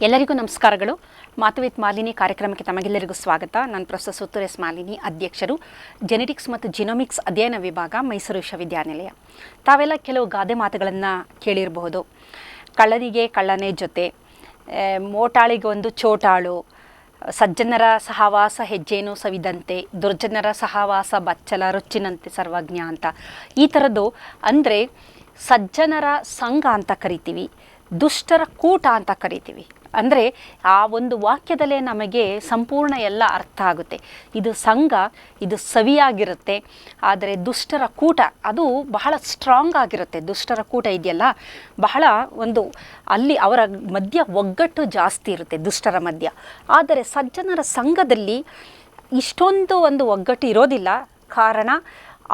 ಎಲ್ಲರಿಗೂ ನಮಸ್ಕಾರಗಳು. ಮಾತು ವಿತ್ ಮಾಲಿನಿ ಕಾರ್ಯಕ್ರಮಕ್ಕೆ ತಮಗೆಲ್ಲರಿಗೂ ಸ್ವಾಗತ. ನಾನು ಪ್ರೊಫೆಸರ್ ಸುತ್ತೂರ್ ಎಸ್ ಮಾಲಿನಿ, ಅಧ್ಯಕ್ಷರು, ಜೆನೆಟಿಕ್ಸ್ ಮತ್ತು ಜಿನೋಮಿಕ್ಸ್ ಅಧ್ಯಯನ ವಿಭಾಗ, ಮೈಸೂರು ವಿಶ್ವವಿದ್ಯಾನಿಲಯ. ತಾವೆಲ್ಲ ಕೆಲವು ಗಾದೆ ಮಾತುಗಳನ್ನು ಕೇಳಿರಬಹುದು. ಕಳ್ಳನಿಗೆ ಕಳ್ಳನೇ ಜೊತೆ, ಮೋಟಾಳಿಗೆ ಒಂದು ಚೋಟಾಳು, ಸಜ್ಜನರ ಸಹವಾಸ ಹೆಜ್ಜೇನು ಸವಿದಂತೆ, ದುರ್ಜನರ ಸಹವಾಸ ಬಚ್ಚಲ ರುಚಿನಂತೆ ಸರ್ವಜ್ಞ ಅಂತ. ಈ ಥರದ್ದು ಅಂದರೆ ಸಜ್ಜನರ ಸಂಘ ಅಂತ ಕರಿತೀವಿ, ದುಷ್ಟರ ಕೂಟ ಅಂತ ಕರಿತೀವಿ. ಅಂದರೆ ಆ ಒಂದು ವಾಕ್ಯದಲ್ಲೇ ನಮಗೆ ಸಂಪೂರ್ಣ ಎಲ್ಲ ಅರ್ಥ ಆಗುತ್ತೆ. ಇದು ಸಂಘ, ಇದು ಸವಿಯಾಗಿರುತ್ತೆ. ಆದರೆ ದುಷ್ಟರ ಕೂಟ ಅದು ಬಹಳ ಸ್ಟ್ರಾಂಗ್ ಆಗಿರುತ್ತೆ. ದುಷ್ಟರ ಕೂಟ ಇದೆಯಲ್ಲ, ಬಹಳ ಒಂದು ಅಲ್ಲಿ ಅವರ ಮಧ್ಯ ಒಗ್ಗಟ್ಟು ಜಾಸ್ತಿ ಇರುತ್ತೆ, ದುಷ್ಟರ ಮಧ್ಯ. ಆದರೆ ಸಜ್ಜನರ ಸಂಘದಲ್ಲಿ ಇಷ್ಟೊಂದು ಒಂದು ಒಗ್ಗಟ್ಟು ಇರೋದಿಲ್ಲ. ಕಾರಣ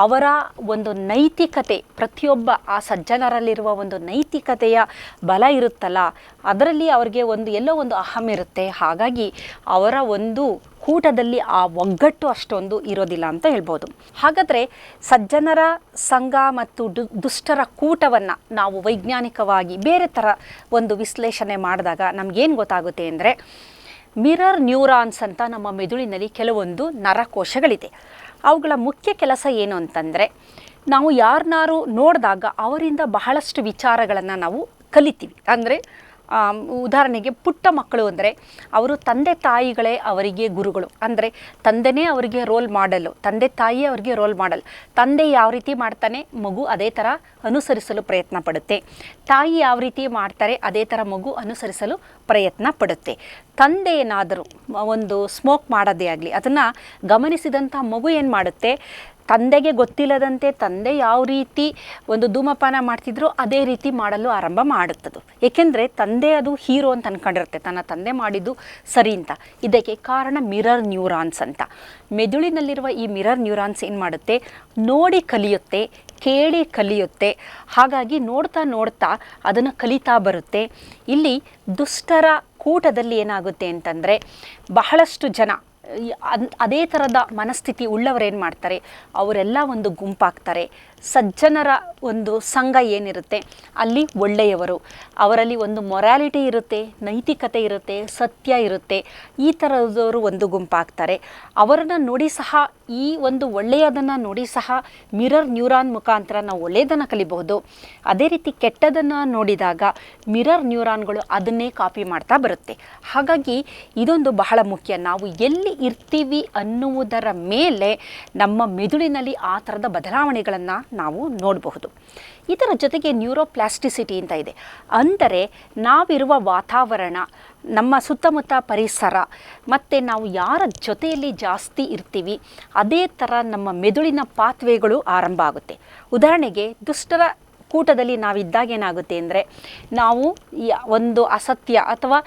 ಅವರ ಒಂದು ನೈತಿಕತೆ, ಪ್ರತಿಯೊಬ್ಬ ಆ ಸಜ್ಜನರಲ್ಲಿರುವ ಒಂದು ನೈತಿಕತೆಯ ಬಲ ಇರುತ್ತಲ್ಲ, ಅದರಲ್ಲಿ ಅವರಿಗೆ ಒಂದು ಎಲ್ಲೋ ಒಂದು ಅಹಂ ಇರುತ್ತೆ. ಹಾಗಾಗಿ ಅವರ ಒಂದು ಕೂಟದಲ್ಲಿ ಆ ಒಗ್ಗಟ್ಟು ಅಷ್ಟೊಂದು ಇರೋದಿಲ್ಲ ಅಂತ ಹೇಳ್ಬೋದು. ಹಾಗಾದರೆ ಸಜ್ಜನರ ಸಂಘ ಮತ್ತು ದುಷ್ಟರ ಕೂಟವನ್ನು ನಾವು ವೈಜ್ಞಾನಿಕವಾಗಿ ಬೇರೆ ಥರ ಒಂದು ವಿಶ್ಲೇಷಣೆ ಮಾಡಿದಾಗ ನಮಗೇನು ಗೊತ್ತಾಗುತ್ತೆ ಅಂದರೆ, ಮಿರರ್ ನ್ಯೂರಾನ್ಸ್ ಅಂತ ನಮ್ಮ ಮೆದುಳಿನಲ್ಲಿ ಕೆಲವೊಂದು ನರಕೋಶಗಳಿದೆ. ಅವುಗಳ ಮುಖ್ಯ ಕೆಲಸ ಏನು ಅಂತಂದರೆ, ನಾವು ಯಾರನ್ನಾರು ನೋಡಿದಾಗ ಅವರಿಂದ ಬಹಳಷ್ಟು ವಿಚಾರಗಳನ್ನು ನಾವು ಕಲಿತೀವಿ. ಅಂದರೆ ಉದಾಹರಣೆಗೆ ಪುಟ್ಟ ಮಕ್ಕಳು ಅಂದರೆ ಅವರು ತಂದೆ ತಾಯಿಗಳೇ ಅವರಿಗೆ ಗುರುಗಳು. ಅಂದರೆ ತಂದೆನೇ ಅವರಿಗೆ ರೋಲ್ ಮಾಡಲು, ತಂದೆ ತಾಯಿಯೇ ಅವರಿಗೆ ರೋಲ್ ಮಾಡಲ್. ತಂದೆ ಯಾವ ರೀತಿ ಮಾಡ್ತಾನೆ, ಮಗು ಅದೇ ಥರ ಅನುಸರಿಸಲು ಪ್ರಯತ್ನ ಪಡುತ್ತೆ. ತಾಯಿ ಯಾವ ರೀತಿ ಮಾಡ್ತಾರೆ, ಅದೇ ಥರ ಮಗು ಅನುಸರಿಸಲು ಪ್ರಯತ್ನ ಪಡುತ್ತೆ. ತಂದೆ ಏನಾದರೂ ಒಂದು ಸ್ಮೋಕ್ ಮಾಡೋದೇ ಆಗಲಿ, ಅದನ್ನು ಗಮನಿಸಿದಂಥ ಮಗು ಏನು ಮಾಡುತ್ತೆ, ತಂದೆಗೆ ಗೊತ್ತಿಲ್ಲದಂತೆ ತಂದೆ ಯಾವ ರೀತಿ ಒಂದು ಧೂಮಪಾನ ಮಾಡ್ತಿದ್ರು ಅದೇ ರೀತಿ ಮಾಡಲು ಆರಂಭ ಮಾಡುತ್ತದು. ಏಕೆಂದರೆ ತಂದೆ ಅದು ಹೀರೋ ಅಂತ ಅಂದ್ಕೊಂಡಿರುತ್ತೆ, ತನ್ನ ತಂದೆ ಮಾಡಿದ್ದು ಸರಿ ಅಂತ. ಇದಕ್ಕೆ ಕಾರಣ ಮಿರರ್ ನ್ಯೂರಾನ್ಸ್ ಅಂತ. ಮೆದುಳಿನಲ್ಲಿರುವ ಈ ಮಿರರ್ ನ್ಯೂರಾನ್ಸ್ ಏನು ಮಾಡುತ್ತೆ, ನೋಡಿ ಕಲಿಯುತ್ತೆ, ಕೇಳಿ ಕಲಿಯುತ್ತೆ. ಹಾಗಾಗಿ ನೋಡ್ತಾ ನೋಡ್ತಾ ಅದನ್ನು ಕಲಿತಾ ಬರುತ್ತೆ. ಇಲ್ಲಿ ದುಷ್ಟರ ಕೂಟದಲ್ಲಿ ಏನಾಗುತ್ತೆ ಅಂತಂದರೆ, ಬಹಳಷ್ಟು ಜನ ಅದೇ ಥರದ ಮನಸ್ಥಿತಿ ಉಳ್ಳವರೇನು ಮಾಡ್ತಾರೆ, ಅವರೆಲ್ಲ ಒಂದು ಗುಂಪಾಗ್ತಾರೆ. ಸಜ್ಜನರ ಒಂದು ಸಂಘ ಏನಿರುತ್ತೆ ಅಲ್ಲಿ ಒಳ್ಳೆಯವರು, ಅವರಲ್ಲಿ ಒಂದು ಮೊರಾಲಿಟಿ ಇರುತ್ತೆ, ನೈತಿಕತೆ ಇರುತ್ತೆ, ಸತ್ಯ ಇರುತ್ತೆ. ಈ ಥರದವರು ಒಂದು ಗುಂಪಾಗ್ತಾರೆ. ಅವರನ್ನು ನೋಡಿ ಸಹ, ಈ ಒಂದು ಒಳ್ಳೆಯದನ್ನು ನೋಡಿ ಸಹ ಮಿರರ್ ನ್ಯೂರಾನ್ ಮುಖಾಂತರ ನಾವು ಒಳ್ಳೆಯದನ್ನು ಕಲಿಬಹುದು. ಅದೇ ರೀತಿ ಕೆಟ್ಟದನ್ನು ನೋಡಿದಾಗ ಮಿರರ್ ನ್ಯೂರಾನ್ಗಳು ಅದನ್ನೇ ಕಾಪಿ ಮಾಡ್ತಾ ಬರುತ್ತೆ. ಹಾಗಾಗಿ ಇದೊಂದು ಬಹಳ ಮುಖ್ಯ. ನಾವು ಎಲ್ಲಿ ಇರ್ತೀವಿ ಅನ್ನುವುದರ ಮೇಲೆ ನಮ್ಮ ಮೆದುಳಿನಲ್ಲಿ ಆ ಥರದ ಬದಲಾವಣೆಗಳನ್ನು ನಾವು ನೋಡಬಹುದು. ಇದರ ಜೊತೆಗೆ ನ್ಯೂರೋಪ್ಲಾಸ್ಟಿಸಿಟಿ ಅಂತ ಇದೆ. ಅಂದರೆ ನಾವಿರುವ ವಾತಾವರಣ, ನಮ್ಮ ಸುತ್ತಮುತ್ತ ಪರಿಸರ ಮತ್ತು ನಾವು ಯಾರ ಜೊತೆಯಲ್ಲಿ ಜಾಸ್ತಿ ಇರ್ತೀವಿ ಅದೇ ಥರ ನಮ್ಮ ಮೆದುಳಿನ ಪಾತ್ವೆಗಳು ಆರಂಭ ಆಗುತ್ತೆ. ಉದಾಹರಣೆಗೆ ದುಷ್ಟರ ಕೂಟದಲ್ಲಿ ನಾವಿದ್ದಾಗ ಏನಾಗುತ್ತೆ ಅಂದರೆ, ನಾವು ಒಂದು ಅಸತ್ಯ ಅಥವಾ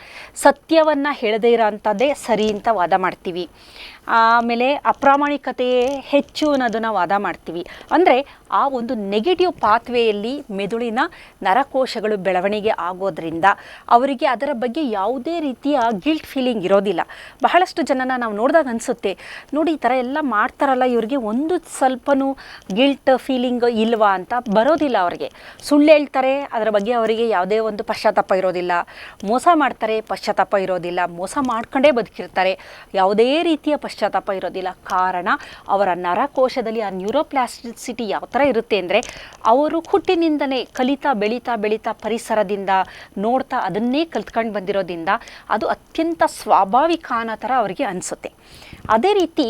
ಸತ್ಯವನ್ನು ಹೇಳದೇ ಇರೋ ಅಂಥದ್ದೇ ಸರಿ ಅಂತ ವಾದ ಮಾಡ್ತೀವಿ. ಆಮೇಲೆ ಅಪ್ರಾಮಾಣಿಕತೆಯೇ ಹೆಚ್ಚು ಅನ್ನೋದನ್ನು ವಾದ ಮಾಡ್ತೀವಿ. ಅಂದರೆ ಆ ಒಂದು ನೆಗೆಟಿವ್ ಪಾತ್ವೆಯಲ್ಲಿ ಮೆದುಳಿನ ನರಕೋಶಗಳು ಬೆಳವಣಿಗೆ ಆಗೋದ್ರಿಂದ ಅವರಿಗೆ ಅದರ ಬಗ್ಗೆ ಯಾವುದೇ ರೀತಿಯ ಗಿಲ್ಟ್ ಫೀಲಿಂಗ್ ಇರೋದಿಲ್ಲ. ಬಹಳಷ್ಟು ಜನನ ನಾವು ನೋಡಿದಾಗ ಅನಿಸುತ್ತೆ, ನೋಡಿ ಈ ಥರ ಎಲ್ಲ ಮಾಡ್ತಾರಲ್ಲ, ಇವರಿಗೆ ಒಂದು ಸ್ವಲ್ಪನೂ ಗಿಲ್ಟ್ ಫೀಲಿಂಗ್ ಇಲ್ವಾ ಅಂತ ಬರೋದಿಲ್ಲ. ಅವರಿಗೆ ಸುಳ್ಳು ಹೇಳ್ತಾರೆ, ಅದರ ಬಗ್ಗೆ ಅವರಿಗೆ ಯಾವುದೇ ಒಂದು ಪಶ್ಚಾತ್ತಾಪ ಇರೋದಿಲ್ಲ. ಮೋಸ ಮಾಡ್ತಾರೆ, ಪಶ್ಚಾತ್ತಾಪ ಇರೋದಿಲ್ಲ. ಮೋಸ ಮಾಡ್ಕೊಂಡೇ ಬದುಕಿರ್ತಾರೆ, ಯಾವುದೇ ರೀತಿಯ ಪಶ್ಚಾತ್ತಾಪ ಇರೋದಿಲ್ಲ. ಕಾರಣ ಅವರ ನರಕೋಶದಲ್ಲಿ ಆ ನ್ಯೂರೋಪ್ಲಾಸ್ಟಿಸಿಟಿ ಯಾವ ಥರ ಇರುತ್ತೆ ಅಂದರೆ, ಅವರು ಹುಟ್ಟಿನಿಂದಲೇ ಕಲಿತಾ ಬೆಳೀತಾ ಬೆಳೀತಾ ಪರಿಸರದಿಂದ ನೋಡ್ತಾ ಅದನ್ನೇ ಕಲ್ತ್ಕೊಂಡು ಬಂದಿರೋದ್ರಿಂದ ಅದು ಅತ್ಯಂತ ಸ್ವಾಭಾವಿಕ ಅನ್ನೋ ಥರ ಅವರಿಗೆ ಅನಿಸುತ್ತೆ. ಅದೇ ರೀತಿ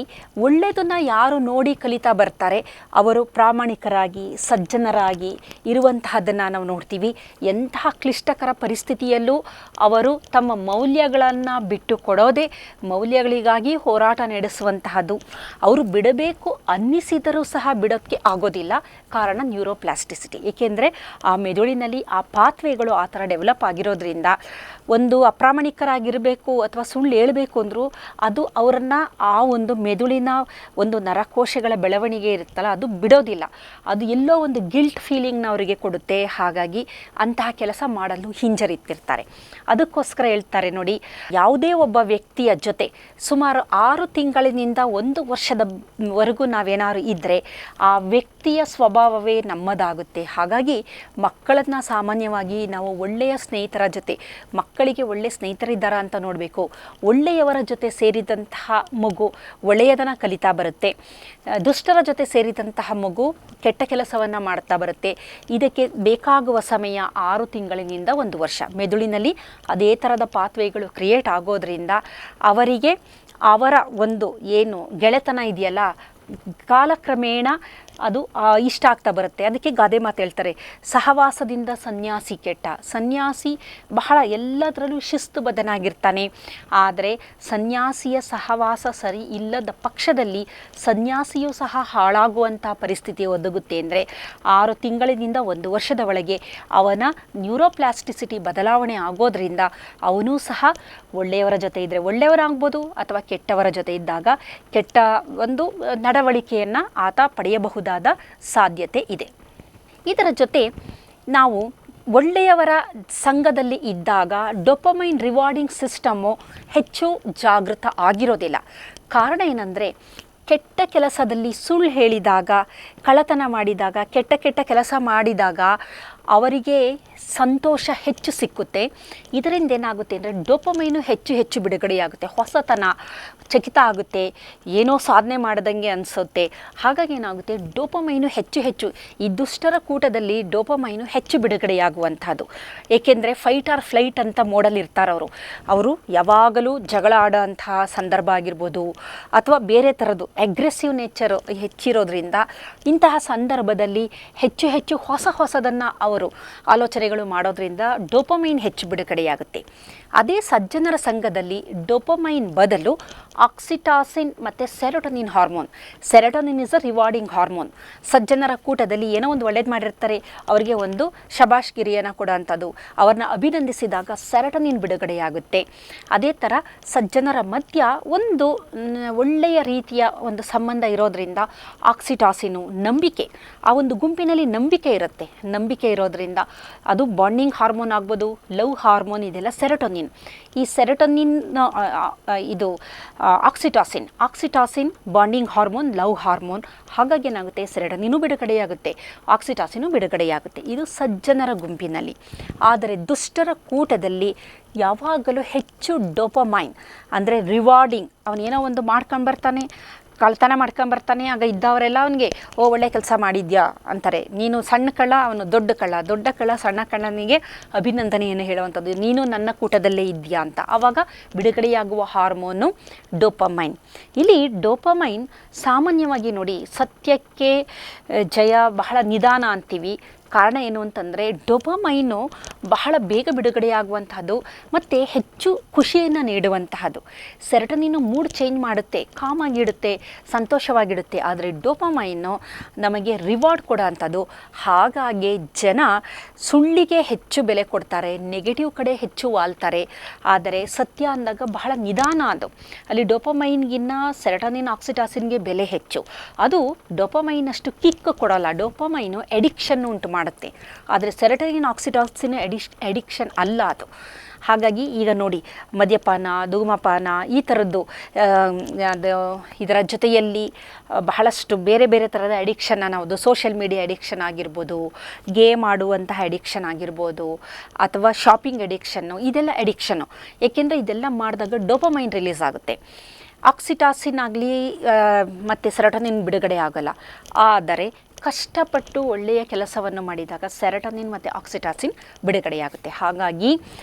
ಒಳ್ಳೆಯದನ್ನು ಯಾರು ನೋಡಿ ಕಲಿತಾ ಬರ್ತಾರೆ ಅವರು ಪ್ರಾಮಾಣಿಕರಾಗಿ ಸಜ್ಜನರಾಗಿ ಇರುವಂತಹದ್ದನ್ನು ನಾವು ನೋಡ್ತೀವಿ. ಎಂತಹ ಕ್ಲಿಷ್ಟಕರ ಪರಿಸ್ಥಿತಿಯಲ್ಲೂ ಅವರು ತಮ್ಮ ಮೌಲ್ಯಗಳನ್ನು ಬಿಟ್ಟು ಕೊಡೋದೇ, ಮೌಲ್ಯಗಳಿಗಾಗಿ ಹೋರಾಟ ನಡೆಸುವಂತಹದ್ದು. ಅವರು ಬಿಡಬೇಕು ಅನ್ನಿಸಿದರೂ ಸಹ ಬಿಡೋಕ್ಕೆ ಆಗೋದಿಲ್ಲ. ಕಾರಣ ನ್ಯೂರೋಪ್ಲಾಸ್ಟಿಸಿಟಿ. ಏಕೆಂದರೆ ಆ ಮೆದುಳಿನಲ್ಲಿ ಆ ಪಾತ್ವೆಗಳು ಆ ಥರ ಡೆವಲಪ್ ಆಗಿರೋದ್ರಿಂದ ಒಂದು ಅಪ್ರಾಮಾಣಿಕರಾಗಿರಬೇಕು ಅಥವಾ ಸುಳ್ಳು ಹೇಳಬೇಕು ಅಂದರೂ ಅದು ಅವರನ್ನು ಆ ಒಂದು ಮೆದುಳಿನ ಒಂದು ನರಕೋಶಗಳ ಬೆಳವಣಿಗೆ ಇರುತ್ತಲ್ಲ ಅದು ಬಿಡೋದಿಲ್ಲ, ಅದು ಎಲ್ಲೋ ಒಂದು ಗಿಲ್ಟ್ ಫೀಲಿಂಗ್ನ ಅವರಿಗೆ ಕೊಡುತ್ತೆ. ಹಾಗಾಗಿ ಅಂತಹ ಕೆಲಸ ಮಾಡಲು ಹಿಂಜರಿತಿರ್ತಾರೆ. ಅದಕ್ಕೋಸ್ಕರ ಹೇಳ್ತಾರೆ ನೋಡಿ, ಯಾವುದೇ ಒಬ್ಬ ವ್ಯಕ್ತಿಯ ಜೊತೆ ಸುಮಾರು 6 ತಿಂಗಳಿನಿಂದ 1 ವರ್ಷದವರೆಗೂ ನಾವೇನಾದ್ರು ಇದ್ದರೆ ಆ ವ್ಯಕ್ತಿಯ ಸ್ವಭಾವವೇ ನಮ್ಮದಾಗುತ್ತೆ. ಹಾಗಾಗಿ ಮಕ್ಕಳನ್ನ ಸಾಮಾನ್ಯವಾಗಿ ನಾವು ಒಳ್ಳೆಯ ಸ್ನೇಹಿತರ ಜೊತೆ, ಮಕ್ಕಳಿಗೆ ಒಳ್ಳೆಯ ಸ್ನೇಹಿತರಿದ್ದಾರಾ ಅಂತ ನೋಡಬೇಕು. ಒಳ್ಳೆಯವರ ಜೊತೆ ಸೇರಿದಂತಹ ಮಗು ಒಳ್ಳೆಯದನ್ನು ಕಲಿತಾ ಬರುತ್ತೆ. ದುಷ್ಟರ ಜೊತೆ ಸೇರಿದಂತಹ ಮಗು ಕೆಟ್ಟ ಕೆಲಸವನ್ನು ಮಾಡ್ತಾ ಬರುತ್ತೆ. ಇದಕ್ಕೆ ಬೇಕಾಗುವ ಸಮಯ 6 ತಿಂಗಳಿನಿಂದ 1 ವರ್ಷ. ಮೆದುಳಿನಲ್ಲಿ ಅದೇ ಥರದ ಪಾತ್ವೆಗಳು ಕ್ರಿಯೇಟ್ ಆಗೋದ್ರಿಂದ ಅವರಿಗೆ ಅವರ ಒಂದು ಏನು ಗೆಳೆತನ ಇದೆಯಲ್ಲ ಕಾಲಕ್ರಮೇಣ ಅದು ಇಷ್ಟ ಆಗ್ತಾ ಬರುತ್ತೆ. ಅದಕ್ಕೆ ಗಾದೆ ಮಾತು ಹೇಳ್ತಾರೆ, ಸಹವಾಸದಿಂದ ಸನ್ಯಾಸಿ ಕೆಟ್ಟ. ಸನ್ಯಾಸಿ ಬಹಳ ಎಲ್ಲದರಲ್ಲೂ ಶಿಸ್ತುಬದ್ಧನಾಗಿರ್ತಾನೆ, ಆದರೆ ಸನ್ಯಾಸಿಯ ಸಹವಾಸ ಸರಿ ಇಲ್ಲದ ಪಕ್ಷದಲ್ಲಿ ಸನ್ಯಾಸಿಯೂ ಸಹ ಹಾಳಾಗುವಂಥ ಪರಿಸ್ಥಿತಿ ಒದಗುತ್ತೆ. ಅಂದರೆ 6 ತಿಂಗಳಿನಿಂದ 1 ವರ್ಷದ ಒಳಗೆ ಅವನ ನ್ಯೂರೋಪ್ಲಾಸ್ಟಿಸಿಟಿ ಬದಲಾವಣೆ ಆಗೋದ್ರಿಂದ ಅವನೂ ಸಹ ಒಳ್ಳೆಯವರ ಜೊತೆ ಇದ್ದರೆ ಒಳ್ಳೆಯವರಾಗ್ಬೋದು, ಅಥವಾ ಕೆಟ್ಟವರ ಜೊತೆ ಇದ್ದಾಗ ಕೆಟ್ಟ ಒಂದು ನಡವಳಿಕೆಯನ್ನು ಆತ ಪಡೆಯಬಹುದಾದ ಸಾಧ್ಯತೆ ಇದೆ. ಇದರ ಜೊತೆ ನಾವು ಒಳ್ಳೆಯವರ ಸಂಘದಲ್ಲಿ ಇದ್ದಾಗ ಡೋಪಮೈನ್ ರಿವಾರ್ಡಿಂಗ್ ಸಿಸ್ಟಮ್ಮು ಹೆಚ್ಚು ಜಾಗೃತ ಆಗಿರೋದಿಲ್ಲ. ಕಾರಣ ಏನಂದರೆ, ಕೆಟ್ಟ ಕೆಲಸದಲ್ಲಿ ಸುಳ್ಳು ಹೇಳಿದಾಗ, ಕಳ್ಳತನ ಮಾಡಿದಾಗ, ಕೆಟ್ಟ ಕೆಲಸ ಮಾಡಿದಾಗ ಅವರಿಗೆ ಸಂತೋಷ ಹೆಚ್ಚು ಸಿಕ್ಕುತ್ತೆ. ಇದರಿಂದ ಏನಾಗುತ್ತೆ ಅಂದರೆ ಡೋಪಮೈನು ಹೆಚ್ಚು ಬಿಡುಗಡೆಯಾಗುತ್ತೆ, ಹೊಸತನ ಚಕಿತ ಆಗುತ್ತೆ, ಏನೋ ಸಾಧನೆ ಮಾಡ್ದಂಗೆ ಅನಿಸುತ್ತೆ. ಹಾಗಾಗಿ ಏನಾಗುತ್ತೆ, ಡೋಪಮೈನು ಹೆಚ್ಚು ಈ ದುಷ್ಟರ ಕೂಟದಲ್ಲಿ ಡೋಪಮೈನು ಹೆಚ್ಚು ಬಿಡುಗಡೆಯಾಗುವಂಥದ್ದು. ಏಕೆಂದರೆ ಫೈಟ್ ಆರ್ ಫ್ಲೈಟ್ ಅಂತ ಮೋಡಲ್ ಇರ್ತಾರೆ ಅವರು ಯಾವಾಗಲೂ ಜಗಳ ಆಡೋ ಅಂತಹ ಸಂದರ್ಭ ಆಗಿರ್ಬೋದು, ಅಥವಾ ಬೇರೆ ಥರದ್ದು ಅಗ್ರೆಸಿವ್ ನೇಚರ್ ಹೆಚ್ಚಿರೋದ್ರಿಂದ ಇಂತಹ ಸಂದರ್ಭದಲ್ಲಿ ಹೆಚ್ಚು ಹೊಸದನ್ನು ಅವರು ಆಲೋಚನೆಗಳು ಮಾಡೋದ್ರಿಂದ ಡೋಪಮೈನ್ ಹೆಚ್ಚು ಬಿಡುಗಡೆಯಾಗುತ್ತೆ. ಅದೇ ಸಜ್ಜನರ ಸಂಘದಲ್ಲಿ ಡೋಪಮೈನ್ ಬದಲು ಆಕ್ಸಿಟಾಸಿನ್ ಮತ್ತು serotonin hormone. Serotonin is a rewarding hormone. ಸಜ್ಜನರ ಕೂಟದಲ್ಲಿ ಏನೋ ಒಂದು ಒಳ್ಳೇದು ಮಾಡಿರ್ತಾರೆ, ಅವರಿಗೆ ಒಂದು ಶಬಾಷ್ಗಿರಿಯನ್ನು ಕೊಡೋಂಥದ್ದು, ಅವ್ರನ್ನ ಅಭಿನಂದಿಸಿದಾಗ ಸೆರೋಟೋನಿನ್ ಬಿಡುಗಡೆಯಾಗುತ್ತೆ. ಅದೇ ಥರ ಸಜ್ಜನರ ಮಧ್ಯ ಒಂದು ಒಳ್ಳೆಯ ರೀತಿಯ ಒಂದು ಸಂಬಂಧ ಇರೋದ್ರಿಂದ ಆಕ್ಸಿಟಾಸಿನು, ನಂಬಿಕೆ, ಆ ಒಂದು ಗುಂಪಿನಲ್ಲಿ ನಂಬಿಕೆ ಇರೋದ್ರಿಂದ ಅದು ಬಾಂಡಿಂಗ್ ಹಾರ್ಮೋನ್ ಆಗ್ಬೋದು, ಲವ್ ಹಾರ್ಮೋನ್, ಇದೆಲ್ಲ ಸೆರೋಟೋನಿನ್. ಈ ಸೆರೋಟೋನಿನ್ ಇದು ಆಕ್ಸಿಟಾಸಿನ್ ಬಾಂಡಿಂಗ್ ಹಾರ್ಮೋನ್, ಲವ್ ಹಾರ್ಮೋನ್. ಹಾಗಾಗಿ ಏನಾಗುತ್ತೆ, ಸೆರೋಟೋನಿನು ಬಿಡುಗಡೆಯಾಗುತ್ತೆ, ಆಕ್ಸಿಟಾಸಿನು ಬಿಡುಗಡೆಯಾಗುತ್ತೆ. ಇದು ಸಜ್ಜನರ ಗುಂಪಿನಲ್ಲಿ. ಆದರೆ ದುಷ್ಟರ ಕೂಟದಲ್ಲಿ ಯಾವಾಗಲೂ ಹೆಚ್ಚು ಡೋಪಮೈನ್ ಅಂದರೆ ರಿವಾರ್ಡಿಂಗ್. ಅವನೇನೋ ಒಂದು ಮಾಡ್ಕೊಂಡ್ಬರ್ತಾನೆ, ಕಳ್ತನ ಮಾಡ್ಕೊಂಬರ್ತಾನೆ, ಆಗ ಇದ್ದವರೆಲ್ಲ ಅವನಿಗೆ ಒಳ್ಳೆ ಕೆಲಸ ಮಾಡಿದ್ಯಾ ಅಂತಾರೆ. ನೀನು ಸಣ್ಣ ಕಳ್ಳ, ಅವನು ದೊಡ್ಡ ಕಳ್ಳ ಸಣ್ಣ ಕಳ್ಳನಿಗೆ ಅಭಿನಂದನೆಯನ್ನು ಹೇಳುವಂಥದ್ದು, ನೀನು ನನ್ನ ಕೂಟದಲ್ಲೇ ಇದೆಯಾ ಅಂತ. ಆವಾಗ ಬಿಡುಗಡೆಯಾಗುವ ಹಾರ್ಮೋನು ಡೋಪಮೈನ್. ಇಲ್ಲಿ ಡೋಪಮೈನ್ ಸಾಮಾನ್ಯವಾಗಿ ನೋಡಿ, ಸತ್ಯಕ್ಕೆ ಜಯ ಬಹಳ ನಿಧಾನ ಅಂತೀವಿ. ಕಾರಣ ಏನು ಅಂತಂದರೆ, ಡೋಪಮೈನು ಬಹಳ ಬೇಗ ಬಿಡುಗಡೆಯಾಗುವಂತಹದ್ದು ಮತ್ತು ಹೆಚ್ಚು ಖುಷಿಯನ್ನು ನೀಡುವಂತಹದ್ದು. ಸೆರೋಟೋನಿನ್ ಮೂಡ್ ಚೇಂಜ್ ಮಾಡುತ್ತೆ, ಕಾಮಾಗಿಡುತ್ತೆ, ಸಂತೋಷವಾಗಿಡುತ್ತೆ. ಆದರೆ ಡೋಪಮೈನು ನಮಗೆ ರಿವಾರ್ಡ್ ಕೊಡೋ ಅಂಥದ್ದು. ಹಾಗಾಗಿ ಜನ ಸುಳ್ಳಿಗೆ ಹೆಚ್ಚು ಬೆಲೆ ಕೊಡ್ತಾರೆ, ನೆಗೆಟಿವ್ ಕಡೆ ಹೆಚ್ಚು ವಾಲ್ತಾರೆ. ಆದರೆ ಸತ್ಯ ಅಂದಾಗ ಬಹಳ ನಿಧಾನ ಅದು. ಅಲ್ಲಿ ಡೋಪಮೈನ್ಗಿನ್ನ ಸೆರೋಟೋನಿನ್, ಆಕ್ಸಿಟಾಸಿನ್ಗೆ ಬೆಲೆ ಹೆಚ್ಚು. ಅದು ಡೋಪಮೈನಷ್ಟು ಕಿಕ್ ಕೊಡೋಲ್ಲ. ಡೋಪಮೈನು ಎಡಿಕ್ಷನ್ ಉಂಟು ಮಾಡುತ್ತೆ, ಆದರೆ ಸೆರೋಟೋನಿನ್, ಆಕ್ಸಿಟಾಸಿನ್ ಎಡಿಕ್ಷನ್ ಅಲ್ಲ ಅದು. ಹಾಗಾಗಿ ಈಗ ನೋಡಿ, ಮದ್ಯಪಾನ, ಧೂಮಪಾನ, ಈ ಥರದ್ದು ಇದರ ಜೊತೆಯಲ್ಲಿ ಬಹಳಷ್ಟು ಬೇರೆ ಥರದ ಅಡಿಕ್ಷನ್ನ ನಾವು ಸೋಷಿಯಲ್ ಮೀಡಿಯಾ ಅಡಿಕ್ಷನ್ ಆಗಿರ್ಬೋದು, ಗೇಮ್ ಆಡುವಂತಹ ಅಡಿಕ್ಷನ್ ಆಗಿರ್ಬೋದು, ಅಥವಾ ಶಾಪಿಂಗ್ ಅಡಿಕ್ಷನ್ನು, ಇದೆಲ್ಲ ಅಡಿಕ್ಷನ್ನು. ಏಕೆಂದರೆ ಇದೆಲ್ಲ ಮಾಡಿದಾಗ ಡೋಪಮೈನ್ ರಿಲೀಸ್ ಆಗುತ್ತೆ. ಆಕ್ಸಿಟಾಸಿನ್ ಆಗಲಿ ಮತ್ತು ಸೆರೋಟೋನಿನ್ ಬಿಡುಗಡೆ ಆಗಲ್ಲ. ಆದರೆ ಕಷ್ಟಪಟ್ಟು ಒಳ್ಳೆಯ ಕೆಲಸವನ್ನು ಮಾಡಿದಾಗ ಸೆರೋಟೋನಿನ್ ಮತ್ತು ಆಕ್ಸಿಟಾಸಿನ್ ಬಿಡುಗಡೆಯಾಗುತ್ತೆ. ಹಾಗಾಗಿ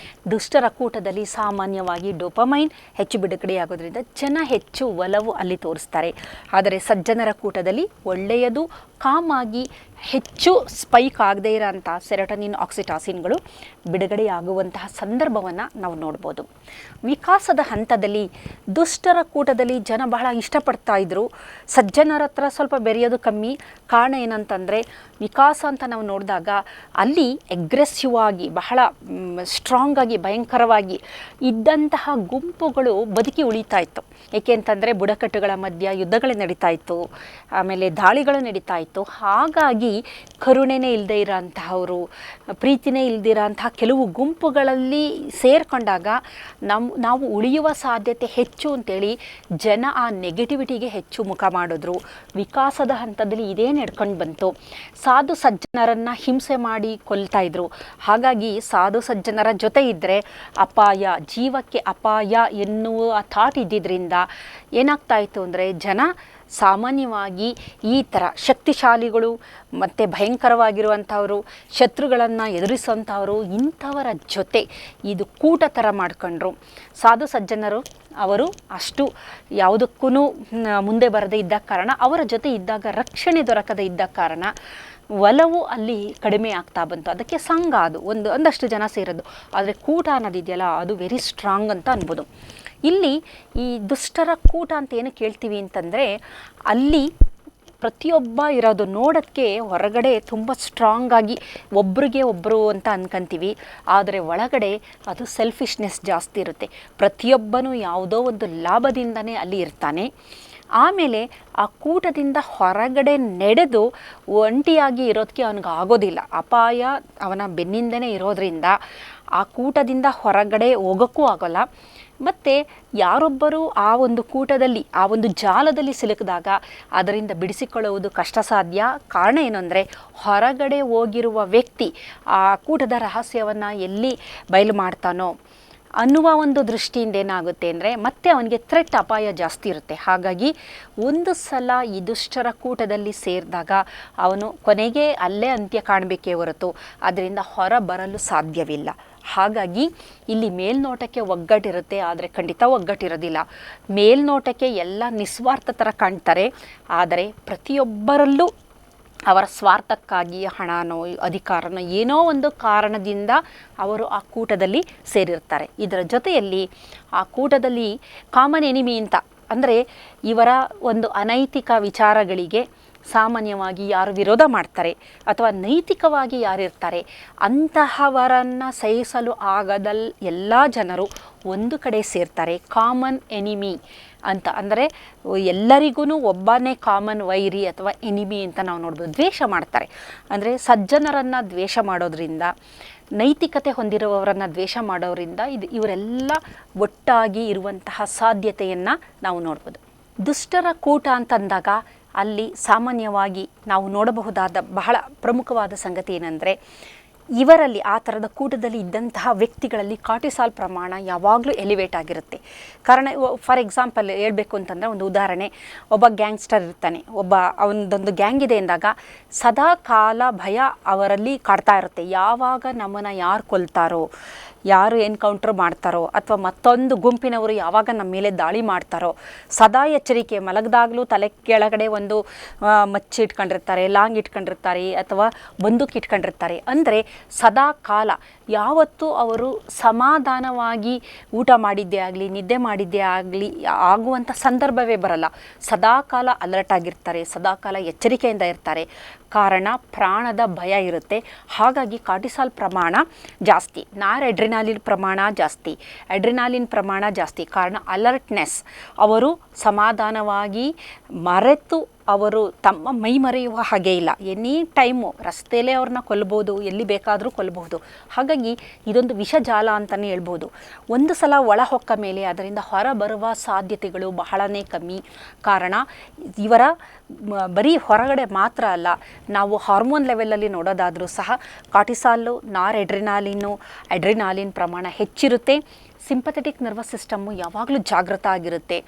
ದುಷ್ಟರ ಕೂಟದಲ್ಲಿ ಸಾಮಾನ್ಯವಾಗಿ ಡೋಪಮೈನ್ ಹೆಚ್ಚು ಬಿಡುಗಡೆಯಾಗೋದ್ರಿಂದ ಜನ ಹೆಚ್ಚು ಒಲವು ಅಲ್ಲಿ ತೋರಿಸ್ತಾರೆ. ಆದರೆ ಸಜ್ಜನರ ಕೂಟದಲ್ಲಿ ಒಳ್ಳೆಯದು ಕಾಮಾಗಿ ಹೆಚ್ಚು ಸ್ಪೈಕ್ ಆಗದೇ ಇರೋಂಥ ಸೆರೋಟೋನಿನ್, ಆಕ್ಸಿಟಾಸಿನ್ಗಳು ಬಿಡುಗಡೆಯಾಗುವಂತಹ ಸಂದರ್ಭವನ್ನು ನಾವು ನೋಡ್ಬೋದು. ವಿಕಾಸದ ಹಂತದಲ್ಲಿ ದುಷ್ಟರ ಕೂಟದಲ್ಲಿ ಜನ ಬಹಳ ಇಷ್ಟಪಡ್ತಾ ಇದ್ದರು, ಸಜ್ಜನರ ಹತ್ರ ಸ್ವಲ್ಪ ಬೆರೆಯೋದು ಕಮ್ಮಿ. ಕಾರಣ ಏನಂತಂದರೆ ವಿಕಾಸ ಅಂತ ನಾವು ನೋಡಿದಾಗ ಅಲ್ಲಿ ಎಗ್ರೆಸಿವ್ ಆಗಿ ಬಹಳ ಸ್ಟ್ರಾಂಗ್ ಆಗಿ ಭಯಂಕರವಾಗಿ ಇದ್ದಂತಹ ಗುಂಪುಗಳು ಬದುಕಿ ಉಳಿತಾ ಇತ್ತು. ಏಕೆ ಅಂತಂದರೆ ಬುಡಕಟ್ಟುಗಳ ಮಧ್ಯ ಯುದ್ಧಗಳು ನಡೀತಾ ಇತ್ತು, ಆಮೇಲೆ ದಾಳಿಗಳು ನಡೀತಾ ಇತ್ತು. ಹಾಗಾಗಿ ಕರುಣೆನೇ ಇಲ್ಲದೆ ಇರೋಂತಹವರು, ಪ್ರೀತಿನೇ ಇಲ್ದಿರೋಂತಹ ಕೆಲವು ಗುಂಪುಗಳಲ್ಲಿ ಸೇರಿಕೊಂಡಾಗ ನಾವು ಉಳಿಯುವ ಸಾಧ್ಯತೆ ಹೆಚ್ಚು ಅಂತೇಳಿ ಜನ ಆ ನೆಗೆಟಿವಿಟಿಗೆ ಹೆಚ್ಚು ಮುಖ ಮಾಡಿದ್ರು. ವಿಕಾಸದ ಹಂತದಲ್ಲಿ ಇದೇ ನಡ್ಕೊಂಡು ಬಂತು. ಸಾಧು ಸಜ್ಜನರನ್ನು ಹಿಂಸೆ ಮಾಡಿ ಕೊಲ್ತಾ ಇದ್ರು. ಹಾಗಾಗಿ ಸಾಧು ಸಜ್ಜನರ ಜೊತೆ ಇದ್ದರೆ ಅಪಾಯ, ಜೀವಕ್ಕೆ ಅಪಾಯ ಎನ್ನುವ ಥಾಟ್ ಇದ್ದಿದ್ದರಿಂದ ಏನಾಗ್ತಾ ಇತ್ತು ಅಂದರೆ ಜನ ಸಾಮಾನ್ಯವಾಗಿ ಈ ಥರ ಶಕ್ತಿಶಾಲಿಗಳು ಮತ್ತು ಭಯಂಕರವಾಗಿರುವಂಥವರು, ಶತ್ರುಗಳನ್ನು ಎದುರಿಸುವಂಥವರು, ಇಂಥವರ ಜೊತೆ ಇದು ಕೂಟ ಥರ ಮಾಡ್ಕೊಂಡ್ರು. ಸಾಧು ಸಜ್ಜನರು ಅವರು ಅಷ್ಟು ಯಾವುದಕ್ಕೂ ಮುಂದೆ ಬರದೇ ಇದ್ದ ಕಾರಣ, ಅವರ ಜೊತೆ ಇದ್ದಾಗ ರಕ್ಷಣೆ ದೊರಕದೇ ಇದ್ದ ಕಾರಣ ಒಲವು ಅಲ್ಲಿ ಕಡಿಮೆ ಆಗ್ತಾ ಬಂತು. ಅದಕ್ಕೆ ಸಂಘ ಅದು ಒಂದಷ್ಟು ಜನ ಸೇರೋದು. ಆದರೆ ಕೂಟ ಅನ್ನೋದಿದೆಯಲ್ಲ ಅದು ವೆರಿ ಸ್ಟ್ರಾಂಗ್ ಅಂತ ಅನ್ಬೋದು. ಇಲ್ಲಿ ಈ ದುಷ್ಟರ ಕೂಟ ಅಂತ ಏನು ಕೇಳ್ತೀವಿ ಅಂತಂದರೆ ಅಲ್ಲಿ ಪ್ರತಿಯೊಬ್ಬ ಇರೋದು ನೋಡೋಕ್ಕೆ ಹೊರಗಡೆ ತುಂಬ ಸ್ಟ್ರಾಂಗ್ ಆಗಿ ಒಬ್ರಿಗೆ ಒಬ್ಬರು ಅಂತ ಅನ್ಕೊಂತೀವಿ. ಆದರೆ ಒಳಗಡೆ ಅದು ಸೆಲ್ಫಿಶ್ನೆಸ್ ಜಾಸ್ತಿ ಇರುತ್ತೆ. ಪ್ರತಿಯೊಬ್ಬನೂ ಯಾವುದೋ ಒಂದು ಲಾಭದಿಂದನೇ ಅಲ್ಲಿ ಇರ್ತಾನೆ. ಆಮೇಲೆ ಆ ಕೂಟದಿಂದ ಹೊರಗಡೆ ನಡೆದು ಒಂಟಿಯಾಗಿ ಇರೋದಕ್ಕೆ ಅವನಿಗೆ ಆಗೋದಿಲ್ಲ. ಅಪಾಯ ಅವನ ಬೆನ್ನಿಂದನೇ ಇರೋದ್ರಿಂದ ಆ ಕೂಟದಿಂದ ಹೊರಗಡೆ ಹೋಗೋಕ್ಕೂ ಆಗೋಲ್ಲ. ಮತ್ತು ಯಾರೊಬ್ಬರು ಆ ಒಂದು ಕೂಟದಲ್ಲಿ, ಆ ಒಂದು ಜಾಲದಲ್ಲಿ ಸಿಲುಕಿದಾಗ ಅದರಿಂದ ಬಿಡಿಸಿಕೊಳ್ಳುವುದು ಕಷ್ಟ ಸಾಧ್ಯ. ಕಾರಣ ಏನು ಅಂದರೆ ಹೊರಗಡೆ ಹೋಗಿರುವ ವ್ಯಕ್ತಿ ಆ ಕೂಟದ ರಹಸ್ಯವನ್ನು ಎಲ್ಲಿ ಬಯಲು ಮಾಡ್ತಾನೋ ಅನ್ನುವ ಒಂದು ದೃಷ್ಟಿಯಿಂದ ಏನಾಗುತ್ತೆ ಅಂದರೆ ಮತ್ತೆ ಅವನಿಗೆ ಥ್ರೆಟ್, ಅಪಾಯ ಜಾಸ್ತಿ ಇರುತ್ತೆ. ಹಾಗಾಗಿ ಒಂದು ಸಲ ಈ ದುಷ್ಟರ ಕೂಟದಲ್ಲಿ ಸೇರಿದಾಗ ಅವನು ಕೊನೆಗೆ ಅಲ್ಲೇ ಅಂತ್ಯ ಕಾಣಬೇಕೇ ಹೊರತು ಅದರಿಂದ ಹೊರ ಬರಲು ಸಾಧ್ಯವಿಲ್ಲ. ಹಾಗಾಗಿ ಇಲ್ಲಿ ಮೇಲ್ನೋಟಕ್ಕೆ ಒಗ್ಗಟ್ಟಿರುತ್ತೆ, ಆದರೆ ಖಂಡಿತ ಒಗ್ಗಟ್ಟಿರೋದಿಲ್ಲ. ಮೇಲ್ನೋಟಕ್ಕೆ ಎಲ್ಲ ನಿಸ್ವಾರ್ಥ ಥರ ಕಾಣ್ತಾರೆ, ಆದರೆ ಪ್ರತಿಯೊಬ್ಬರಲ್ಲೂ ಅವರ ಸ್ವಾರ್ಥಕ್ಕಾಗಿ ಹಣನೋ ಅಧಿಕಾರನೋ ಏನೋ ಒಂದು ಕಾರಣದಿಂದ ಅವರು ಆ ಕೂಟದಲ್ಲಿ ಸೇರಿರ್ತಾರೆ. ಇದರ ಜೊತೆಯಲ್ಲಿ ಆ ಕೂಟದಲ್ಲಿ ಕಾಮನ್ ಎನಿಮಿ ಅಂತ ಅಂದರೆ ಇವರ ಒಂದು ಅನೈತಿಕ ವಿಚಾರಗಳಿಗೆ ಸಾಮಾನ್ಯವಾಗಿ ಯಾರು ವಿರೋಧ ಮಾಡ್ತಾರೆ ಅಥವಾ ನೈತಿಕವಾಗಿ ಯಾರಿರ್ತಾರೆ ಅಂತಹವರನ್ನು ಸಹಿಸಲು ಆಗದಲ್ ಎಲ್ಲ ಜನರು ಒಂದು ಕಡೆ ಸೇರ್ತಾರೆ. ಕಾಮನ್ ಎನಿಮಿ ಅಂತ ಅಂದರೆ ಎಲ್ಲರಿಗೂ ಒಬ್ಬನೇ ಕಾಮನ್ ವೈರಿ ಅಥವಾ ಎನಿಮಿ ಅಂತ ನಾವು ನೋಡ್ಬೋದು. ದ್ವೇಷ ಮಾಡ್ತಾರೆ ಅಂದರೆ ಸಜ್ಜನರನ್ನು ದ್ವೇಷ ಮಾಡೋದ್ರಿಂದ, ನೈತಿಕತೆ ಹೊಂದಿರುವವರನ್ನು ದ್ವೇಷ ಮಾಡೋದ್ರಿಂದ ಇವರೆಲ್ಲ ಒಟ್ಟಾಗಿ ಇರುವಂತಹ ಸಾಧ್ಯತೆಯನ್ನು ನಾವು ನೋಡ್ಬೋದು. ದುಷ್ಟರ ಕೂಟ ಅಂತಂದಾಗ ಅಲ್ಲಿ ಸಾಮಾನ್ಯವಾಗಿ ನಾವು ನೋಡಬಹುದಾದ ಬಹಳ ಪ್ರಮುಖವಾದ ಸಂಗತಿ ಏನಂದರೆ ಇವರಲ್ಲಿ ಆ ಥರದ ಕೂಟದಲ್ಲಿ ಇದ್ದಂತಹ ವ್ಯಕ್ತಿಗಳಲ್ಲಿ ಕಾರ್ಟಿಸಾಲ್ ಪ್ರಮಾಣ ಯಾವಾಗಲೂ ಎಲಿವೇಟ್ ಆಗಿರುತ್ತೆ. ಕಾರಣ ಫಾರ್ ಎಕ್ಸಾಂಪಲ್ ಹೇಳಬೇಕು ಅಂತಂದರೆ ಒಂದು ಉದಾಹರಣೆ, ಒಬ್ಬ ಗ್ಯಾಂಗ್ಸ್ಟರ್ ಇರ್ತಾನೆ, ಅವನದೊಂದು ಗ್ಯಾಂಗ್ ಇದೆ ಎಂದಾಗ ಸದಾ ಕಾಲ ಭಯ ಅವರಲ್ಲಿ ಕಾಡ್ತಾ ಇರುತ್ತೆ. ಯಾವಾಗ ನಮ್ಮನ್ನು ಯಾರು ಕೊಲ್ತಾರೋ, ಯಾರು ಎನ್ಕೌಂಟ್ರ್ ಮಾಡ್ತಾರೋ ಅಥವಾ ಮತ್ತೊಂದು ಗುಂಪಿನವರು ಯಾವಾಗ ನಮ್ಮ ಮೇಲೆ ದಾಳಿ ಮಾಡ್ತಾರೋ ಸದಾ ಎಚ್ಚರಿಕೆ. ಮಲಗದಾಗಲೂ ತಲೆ ಕೆಳಗಡೆ ಒಂದು ಮಚ್ಚಿ ಇಟ್ಕೊಂಡಿರ್ತಾರೆ, ಲಾಂಗ್ ಇಟ್ಕೊಂಡಿರ್ತಾರೆ ಅಥವಾ ಬಂದೂಕು ಇಟ್ಕೊಂಡಿರ್ತಾರೆ. ಅಂದರೆ ಸದಾ ಕಾಲ ಯಾವತ್ತೂ ಅವರು ಸಮಾಧಾನವಾಗಿ ಊಟ ಮಾಡಿದ್ದೇ ಆಗಲಿ, ನಿದ್ದೆ ಮಾಡಿದ್ದೇ ಆಗಲಿ ಆಗುವಂಥ ಸಂದರ್ಭವೇ ಬರಲ್ಲ. ಸದಾ ಕಾಲ ಅಲರ್ಟ್ ಆಗಿರ್ತಾರೆ, ಸದಾ ಕಾಲ ಎಚ್ಚರಿಕೆಯಿಂದ ಇರ್ತಾರೆ. ಕಾರಣ ಪ್ರಾಣದ ಭಯ ಇರುತ್ತೆ. ಹಾಗಾಗಿ ಕಾರ್ಟಿಸಾಲ್ ಪ್ರಮಾಣ ಜಾಸ್ತಿ, ನಾರ್ ಅಡ್ರಿನಾಲಿನ್ ಪ್ರಮಾಣ ಜಾಸ್ತಿ. ಕಾರಣ ಅಲರ್ಟ್ನೆಸ್. ಅವರು ಸಮಾಧಾನವಾಗಿ ಮರೆತು ಅವರು ತಮ್ಮ ಮೈ ಮರೆಯುವ ಹಾಗೆ ಇಲ್ಲ. ಎನಿ ಟೈಮು ರಸ್ತೆಯಲ್ಲೇ ಅವ್ರನ್ನ ಕೊಲ್ಬೋದು, ಎಲ್ಲಿ ಬೇಕಾದರೂ ಕೊಲ್ಬಹುದು. ಹಾಗಾಗಿ ಇದೊಂದು ವಿಷಜಾಲ ಅಂತಲೇ ಹೇಳ್ಬೋದು. ಒಂದು ಸಲ ಒಳ ಹೊಕ್ಕ ಮೇಲೆ ಅದರಿಂದ ಹೊರ ಬರುವ ಸಾಧ್ಯತೆಗಳು ಬಹಳನೇ ಕಮ್ಮಿ. ಕಾರಣ ಇವರ ಬರೀ ಹೊರಗಡೆ ಮಾತ್ರ ಅಲ್ಲ, ನಾವು ಹಾರ್ಮೋನ್ ಲೆವೆಲಲ್ಲಿ ನೋಡೋದಾದರೂ ಸಹ ಕಾರ್ಟಿಸಾಲು, ಅಡ್ರಿನಾಲಿನ್ ಪ್ರಮಾಣ ಹೆಚ್ಚಿರುತ್ತೆ. ಸಿಂಪಥೆಟಿಕ್ ನರ್ವಸ್ ಸಿಸ್ಟಮ್ಮು ಯಾವಾಗಲೂ ಜಾಗೃತ ಆಗಿರುತ್ತೆ.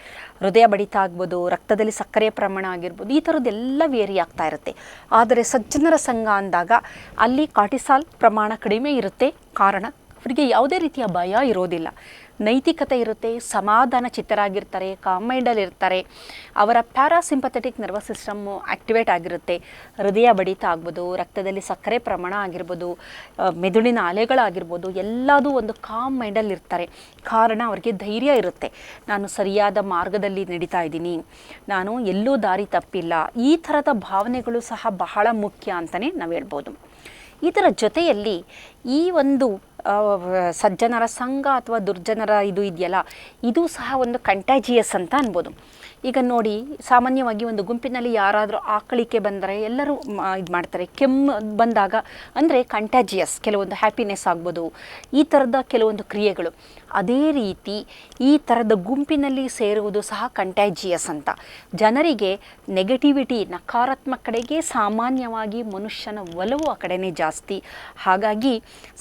ಹೃದಯ ಬಡಿತ ಆಗ್ಬೋದು, ರಕ್ತದಲ್ಲಿ ಸಕ್ಕರೆಯ ಪ್ರಮಾಣ ಆಗಿರ್ಬೋದು, ಈ ಥರದ್ದೆಲ್ಲ ವೇರಿ ಆಗ್ತಾ ಇರುತ್ತೆ. ಆದರೆ ಸಜ್ಜನರ ಸಂಘ ಅಂದಾಗ ಅಲ್ಲಿ ಕಾರ್ಟಿಸಾಲ್ ಪ್ರಮಾಣ ಕಡಿಮೆ ಇರುತ್ತೆ. ಕಾರಣ ಅವರಿಗೆ ಯಾವುದೇ ರೀತಿಯ ಭಯ ಇರೋದಿಲ್ಲ. ನೈತಿಕತೆ ಇರುತ್ತೆ, ಸಮಾಧಾನ ಚಿತ್ತರಾಗಿರ್ತಾರೆ, ಕಾಮ್ ಮೈಂಡಲ್ಲಿ ಇರ್ತಾರೆ. ಅವರ ಪ್ಯಾರಾಸಿಂಪಥೆಟಿಕ್ ನರ್ವಸ್ ಸಿಸ್ಟಮ್ಮು ಆ್ಯಕ್ಟಿವೇಟ್ ಆಗಿರುತ್ತೆ. ಹೃದಯ ಬಡಿತ ಆಗ್ಬೋದು, ರಕ್ತದಲ್ಲಿ ಸಕ್ಕರೆ ಪ್ರಮಾಣ ಆಗಿರ್ಬೋದು, ಮೆದುಳಿನ ಅಲೆಗಳಾಗಿರ್ಬೋದು, ಎಲ್ಲದೂ ಒಂದು ಕಾಮ್ ಮೈಂಡಲ್ಲಿ ಇರ್ತಾರೆ. ಕಾರಣ ಅವರಿಗೆ ಧೈರ್ಯ ಇರುತ್ತೆ. ನಾನು ಸರಿಯಾದ ಮಾರ್ಗದಲ್ಲಿ ನಡೀತಾ ಇದ್ದೀನಿ, ನಾನು ಎಲ್ಲೂ ದಾರಿ ತಪ್ಪಿಲ್ಲ. ಈ ಥರದ ಭಾವನೆಗಳು ಸಹ ಬಹಳ ಮುಖ್ಯ ಅಂತಲೇ ನಾವು ಹೇಳ್ಬೋದು. ಇದರ ಜೊತೆಯಲ್ಲಿ ಈ ಒಂದು ಸಜ್ಜನರ ಸಂಘ ಅಥವಾ ದುರ್ಜನರ ಇದು ಇದೆಯಲ್ಲ, ಇದು ಸಹ ಒಂದು ಕಂಟ್ಯಾಜಿಯಸ್ ಅಂತ ಅನ್ಬೋದು. ಈಗ ನೋಡಿ, ಸಾಮಾನ್ಯವಾಗಿ ಒಂದು ಗುಂಪಿನಲ್ಲಿ ಯಾರಾದರೂ ಆಕಳಿಕೆ ಬಂದರೆ ಎಲ್ಲರೂ ಇದು ಮಾಡ್ತಾರೆ. ಕೆಮ್ಮು ಬಂದಾಗ ಅಂದರೆ ಕಂಟ್ಯಾಜಿಯಸ್, ಕೆಲವೊಂದು ಹ್ಯಾಪಿನೆಸ್ ಆಗ್ಬೋದು, ಈ ಥರದ ಕೆಲವೊಂದು ಕ್ರಿಯೆಗಳು. ಅದೇ ರೀತಿ ಈ ಥರದ ಗುಂಪಿನಲ್ಲಿ ಸೇರುವುದು ಸಹ ಕಂಟ್ಯಾಜಿಯಸ್ ಅಂತ. ಜನರಿಗೆ ನೆಗೆಟಿವಿಟಿ, ನಕಾರಾತ್ಮಕ ಕಡೆಗೆ ಸಾಮಾನ್ಯವಾಗಿ ಮನುಷ್ಯನ ಒಲವು ಆ ಕಡೆನೇ ಜಾಸ್ತಿ. ಹಾಗಾಗಿ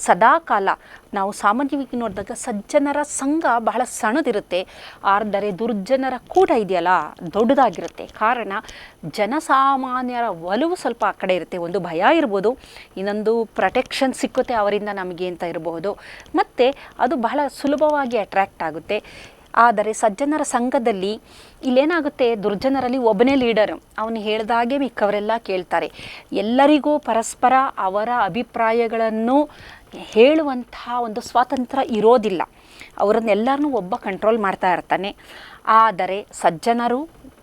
ಸದಾಕಾಲ ನಾವು ಸಾಮಾನ್ಯವಾಗಿ ನೋಡಿದಾಗ ಸಜ್ಜನರ ಸಂಘ ಬಹಳ ಸಣ್ಣದಿರುತ್ತೆ, ಆದರೆ ದುರ್ಜನರ ಕೂಟ ಇದೆಯಲ್ಲ ದೊಡ್ಡದಾಗಿರುತ್ತೆ. ಕಾರಣ ಜನಸಾಮಾನ್ಯರ ಒಲವು ಸ್ವಲ್ಪ ಆ ಕಡೆ ಇರುತ್ತೆ. ಒಂದು ಭಯ ಇರ್ಬೋದು, ಇನ್ನೊಂದು ಪ್ರೊಟೆಕ್ಷನ್ ಸಿಕ್ಕುತ್ತೆ ಅವರಿಂದ ನಮಗೆ ಅಂತ ಇರಬಹುದು, ಮತ್ತು ಅದು ಬಹಳ ಸುಲಭವಾಗಿ ಅಟ್ರ್ಯಾಕ್ಟ್ ಆಗುತ್ತೆ. ಆದರೆ ಸಜ್ಜನರ ಸಂಘದಲ್ಲಿ ಇಲ್ಲೇನಾಗುತ್ತೆ, ದುರ್ಜನರಲ್ಲಿ ಒಬ್ಬನೇ ಲೀಡರು, ಅವನು ಹೇಳಿದಾಗೆ ಮಿಕ್ಕವರೆಲ್ಲ ಕೇಳ್ತಾರೆ. ಎಲ್ಲರಿಗೂ ಪರಸ್ಪರ ಅವರ ಅಭಿಪ್ರಾಯಗಳನ್ನು ಹೇಳುವಂತಹ ಒಂದು ಸ್ವಾತಂತ್ರ್ಯ ಇರೋದಿಲ್ಲ. ಅವರನ್ನೆಲ್ಲರನ್ನೂ ಒಬ್ಬ ಕಂಟ್ರೋಲ್ ಮಾಡ್ತಾ ಇರ್ತಾನೆ. ಆದರೆ ಸಜ್ಜನರು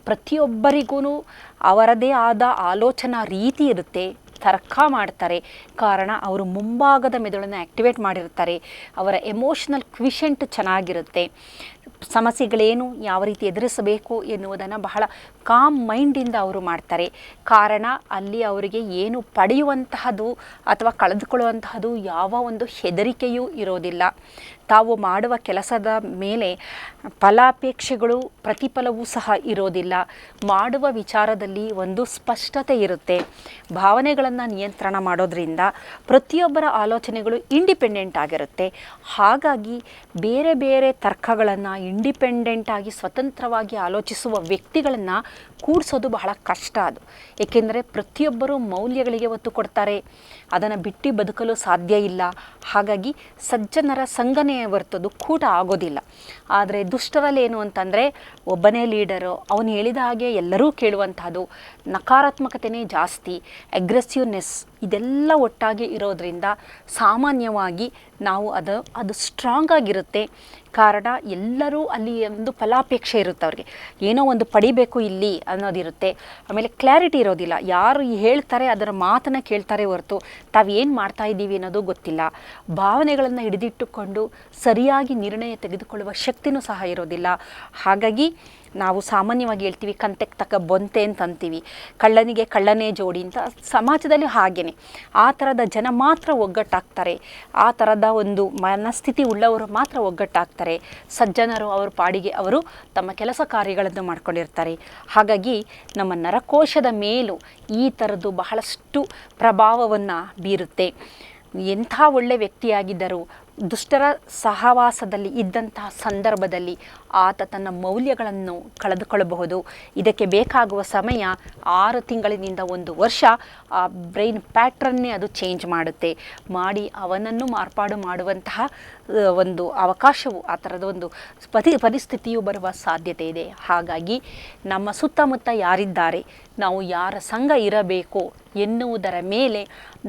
ಪ್ರತಿಯೊಬ್ಬರಿಗೂ ಅವರದೇ ಆದ ಆಲೋಚನಾ ರೀತಿ ಇರುತ್ತೆ, ತರ್ಕ ಮಾಡ್ತಾರೆ. ಕಾರಣ ಅವರು ಮುಂಭಾಗದ ಮೆದುಳನ್ನು ಆ್ಯಕ್ಟಿವೇಟ್ ಮಾಡಿರ್ತಾರೆ. ಅವರ ಎಮೋಷನಲ್ ಕ್ವಿಷೆಂಟ್ ಚೆನ್ನಾಗಿರುತ್ತೆ. ಸಮಸ್ಯೆಗಳೇನು, ಯಾವ ರೀತಿ ಎದುರಿಸಬೇಕು ಎನ್ನುವುದನ್ನು ಬಹಳ ಕಾಮ್ ಮೈಂಡಿಂದ ಅವರು ಮಾಡ್ತಾರೆ. ಕಾರಣ ಅಲ್ಲಿ ಅವರಿಗೆ ಏನು ಪಡೆಯುವಂತಹದ್ದು ಅಥವಾ ಕಳೆದುಕೊಳ್ಳುವಂತಹದ್ದು ಯಾವ ಒಂದು ಹೆದರಿಕೆಯೂ ಇರೋದಿಲ್ಲ. ತಾವು ಮಾಡುವ ಕೆಲಸದ ಮೇಲೆ ಫಲಾಪೇಕ್ಷೆಗಳು, ಪ್ರತಿಫಲವೂ ಸಹ ಇರೋದಿಲ್ಲ. ಮಾಡುವ ವಿಚಾರದಲ್ಲಿ ಒಂದು ಸ್ಪಷ್ಟತೆ ಇರುತ್ತೆ. ಭಾವನೆಗಳನ್ನು ನಿಯಂತ್ರಣ ಮಾಡೋದ್ರಿಂದ ಪ್ರತಿಯೊಬ್ಬರ ಆಲೋಚನೆಗಳು ಇಂಡಿಪೆಂಡೆಂಟ್ ಆಗಿರುತ್ತೆ. ಹಾಗಾಗಿ ಬೇರೆ ಬೇರೆ ತರ್ಕಗಳನ್ನು ಇಂಡಿಪೆಂಡೆಂಟಾಗಿ ಸ್ವತಂತ್ರವಾಗಿ ಆಲೋಚಿಸುವ ವ್ಯಕ್ತಿಗಳನ್ನು ಕೂಡಿಸೋದು ಬಹಳ ಕಷ್ಟ. ಅದು ಏಕೆಂದರೆ ಪ್ರತಿಯೊಬ್ಬರೂ ಮೌಲ್ಯಗಳಿಗೆ ಒತ್ತು ಕೊಡ್ತಾರೆ, ಅದನ್ನು ಬಿಟ್ಟು ಬದುಕಲು ಸಾಧ್ಯ ಇಲ್ಲ. ಹಾಗಾಗಿ ಸಜ್ಜನರ ಸಂಘನೆ ಹೊರತದು ಕೂಟ ಆಗೋದಿಲ್ಲ. ಆದರೆ ದುಷ್ಟರಲ್ಲಿ ಏನು ಅಂತಂದರೆ ಒಬ್ಬನೇ ಲೀಡರು, ಅವನು ಹೇಳಿದ ಹಾಗೆ ಎಲ್ಲರೂ ಕೇಳುವಂತಹದ್ದು, ನಕಾರಾತ್ಮಕತೆಯೇ ಜಾಸ್ತಿ, ಅಗ್ರೆಸಿವ್ನೆಸ್, ಇದೆಲ್ಲ ಒಟ್ಟಾಗಿ ಇರೋದರಿಂದ ಸಾಮಾನ್ಯವಾಗಿ ನಾವು ಅದು ಸ್ಟ್ರಾಂಗ್ ಆಗಿರುತ್ತೆ. ಕಾರಣ ಎಲ್ಲರೂ ಅಲ್ಲಿ ಒಂದು ಫಲಾಪೇಕ್ಷೆ ಇರುತ್ತೆ, ಅವ್ರಿಗೆ ಏನೋ ಒಂದು ಪಡಿಬೇಕು ಇಲ್ಲಿ ಅನ್ನೋದಿರುತ್ತೆ. ಆಮೇಲೆ ಕ್ಲಾರಿಟಿ ಇರೋದಿಲ್ಲ, ಯಾರು ಹೇಳ್ತಾರೆ ಅದರ ಮಾತನ್ನು ಕೇಳ್ತಾರೆ ಹೊರತು ತಾವೇನು ಮಾಡ್ತಾ ಇದ್ದೀವಿ ಅನ್ನೋದು ಗೊತ್ತಿಲ್ಲ. ಭಾವನೆಗಳನ್ನು ಹಿಡಿದಿಟ್ಟುಕೊಂಡು ಸರಿಯಾಗಿ ನಿರ್ಣಯ ತೆಗೆದುಕೊಳ್ಳುವ ಶಕ್ತಿನೂ ಸಹ ಇರೋದಿಲ್ಲ. ಹಾಗಾಗಿ ನಾವು ಸಾಮಾನ್ಯವಾಗಿ ಹೇಳ್ತೀವಿ ಕಂತೆಗೆ ತಕ್ಕ ಬೊಂತೆ ಅಂತ ಅಂತೀವಿ, ಕಳ್ಳನಿಗೆ ಕಳ್ಳನೇ ಜೋಡಿ ಅಂತ. ಸಮಾಜದಲ್ಲಿ ಹಾಗೇನೆ ಆ ಥರದ ಜನ ಮಾತ್ರ ಒಗ್ಗಟ್ಟಾಗ್ತಾರೆ, ಆ ಥರದ ಒಂದು ಮನಸ್ಥಿತಿ ಉಳ್ಳವರು ಮಾತ್ರ ಒಗ್ಗಟ್ಟಾಗ್ತಾರೆ. ಸಜ್ಜನರು ಅವ್ರ ಪಾಡಿಗೆ ಅವರು ತಮ್ಮ ಕೆಲಸ ಕಾರ್ಯಗಳನ್ನು ಮಾಡ್ಕೊಂಡಿರ್ತಾರೆ. ಹಾಗಾಗಿ ನಮ್ಮ ನರಕೋಶದ ಮೇಲೂ ಈ ಥರದ್ದು ಬಹಳಷ್ಟು ಪ್ರಭಾವವನ್ನು ಬೀರುತ್ತೆ. ಎಂಥ ಒಳ್ಳೆ ವ್ಯಕ್ತಿಯಾಗಿದ್ದರೂ ದುಷ್ಟರ ಸಹವಾಸದಲ್ಲಿ ಇದ್ದಂತಹ ಸಂದರ್ಭದಲ್ಲಿ ಆತ ತನ್ನ ಮೌಲ್ಯಗಳನ್ನು ಕಳೆದುಕೊಳ್ಳಬಹುದು. ಇದಕ್ಕೆ ಬೇಕಾಗುವ ಸಮಯ 6 ತಿಂಗಳಿನಿಂದ 1 ವರ್ಷ. ಆ ಬ್ರೈನ್ ಪ್ಯಾಟ್ರನ್ನೇ ಅದು ಚೇಂಜ್ ಮಾಡಿ ಅವನನ್ನು ಮಾರ್ಪಾಡು ಮಾಡುವಂತಹ ಒಂದು ಅವಕಾಶವು, ಆ ಥರದ ಒಂದು ಪರಿಸ್ಥಿತಿಯು ಬರುವ ಸಾಧ್ಯತೆ ಇದೆ. ಹಾಗಾಗಿ ನಮ್ಮ ಸುತ್ತಮುತ್ತ ಯಾರಿದ್ದಾರೆ, ನಾವು ಯಾರ ಸಂಘ ಇರಬೇಕು ಎನ್ನುವುದರ ಮೇಲೆ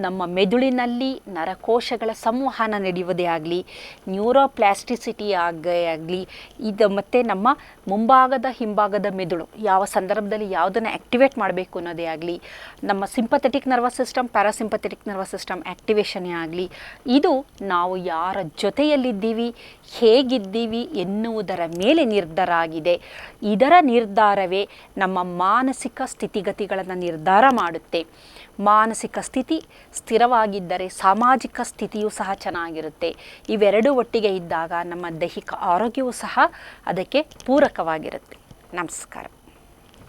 ನಮ್ಮ ಮೆದುಳಿನಲ್ಲಿ ನರಕೋಶಗಳ ಸಂವಹನ ನಡೆಯುವುದೇ ಆಗಲಿ, ನ್ಯೂರೋಪ್ಲಾಸ್ಟಿಸಿಟಿ ಆಗಲಿ, ಇದು ಮತ್ತು ನಮ್ಮ ಮುಂಭಾಗದ ಹಿಂಭಾಗದ ಮೆದುಳು ಯಾವ ಸಂದರ್ಭದಲ್ಲಿ ಯಾವುದನ್ನು ಆ್ಯಕ್ಟಿವೇಟ್ ಮಾಡಬೇಕು ಅನ್ನೋದೇ ಆಗಲಿ, ನಮ್ಮ sympathetic nervous system, parasympathetic nervous system ಆ್ಯಕ್ಟಿವೇಷನ್ನೇ ಆಗಲಿ, ಇದು ನಾವು ಯಾರ ಜೊತೆಯಲ್ಲಿದ್ದೀವಿ, ಹೇಗಿದ್ದೀವಿ ಎನ್ನುವುದರ ಮೇಲೆ ನಿರ್ಧಾರ ಆಗಿದೆ. ಇದರ ನಿರ್ಧಾರವೇ ನಮ್ಮ ಮಾನಸಿಕ ಸ್ಥಿತಿಗತಿಗಳನ್ನು ನಿರ್ಧಾರ ಮಾಡುತ್ತೆ. ಮಾನಸಿಕ ಸ್ಥಿತಿ ಸ್ಥಿರವಾಗಿದ್ದರೆ ಸಾಮಾಜಿಕ ಸ್ಥಿತಿಯೂ ಸಹ ಚೆನ್ನಾಗಿರುತ್ತೆ. ಇವೆರಡೂ ಒಟ್ಟಿಗೆ ಇದ್ದಾಗ ನಮ್ಮ ದೈಹಿಕ ಆರೋಗ್ಯವೂ ಸಹ ಅದಕ್ಕೆ ಪೂರಕವಾಗಿರುತ್ತೆ. ನಮಸ್ಕಾರ.